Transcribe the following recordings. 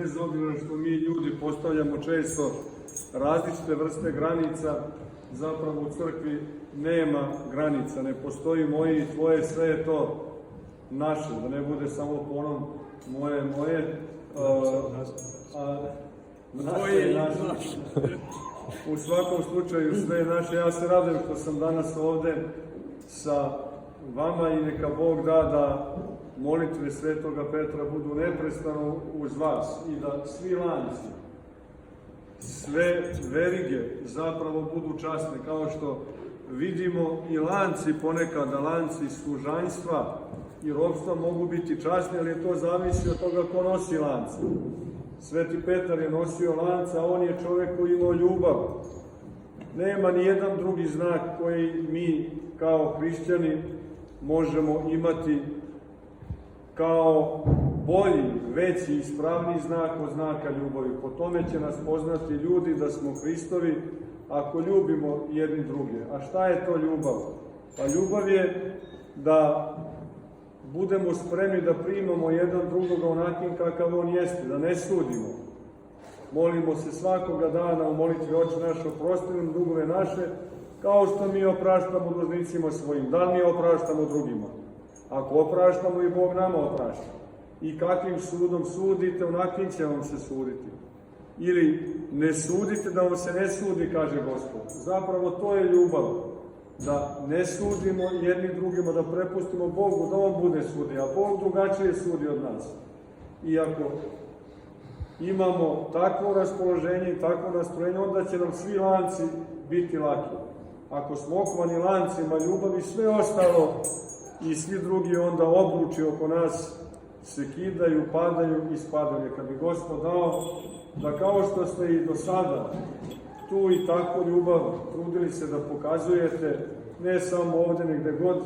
bez obzira što mi ljudi postavljamo često različite vrste granica, zapravo u crkvi nema granica, ne postoji moji i tvoje, sve je to naše, da ne bude samo po onom moje, naše. U svakom slučaju sve je naše. Ja se radujem što sam danas ovde sa vama i neka Bog da molitve Svetoga Petra budu neprestano uz vas i da svi lanci, sve verige zapravo budu časne, kao što vidimo i lanci ponekada, lanci služanjstva i ropstva mogu biti časni, ali to zavisi od toga ko nosi lance. Sveti Petar je nosio lanca, a on je čovek koji imao ljubav. Nema ni jedan drugi znak koji mi kao hrišćani možemo imati kao bolji, veći, ispravniji znak od znaka ljubavi. Po tome će nas poznati ljudi da smo Hristovi ako ljubimo jedni druge. A šta je to ljubav? Pa ljubav je da budemo spremni da primamo jedan drugoga onakim kakav on jeste, da ne sudimo. Molimo se svakoga dana u molitvi Oče naš, oprosti nam dugove naše, kao što mi opraštamo dužnicima svojim. Da li mi opraštamo drugima? Ako opraštamo, i Bog nama oprašta. I kakvim sudom sudite, onakim će vam se suditi. Ili ne sudite da vam se ne sudi, kaže Gospod. Zapravo to je ljubav. Da ne sudimo jedni drugima, da prepustimo Bogu, da On bude sudi, a Bog drugačije sudi od nas. I ako imamo takvo raspoloženje i takvo nastrojenje, onda će nam svi lanci biti laki. Ako smo okovani lancima ljubavi, sve ostalo i svi drugi onda obruči oko nas se kidaju, padaju i spadaju. Kad bi Gospod dao da kao što ste i do sada tu i takvu ljubav trudili se da pokazujete, ne samo ovde, negde god,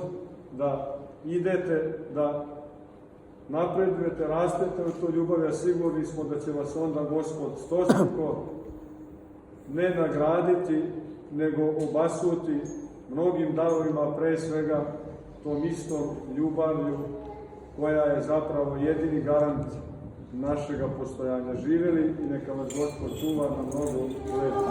da idete, da napredujete, rastete u toj ljubavi, a sigurni smo da će vas onda Gospod stostruko ne nagraditi, nego obasuti mnogim darovima, pre svega tom istom ljubavlju, koja je zapravo jedini garant našega postojanja. Živeli i neka vas Gospod čuva na mnogo leto.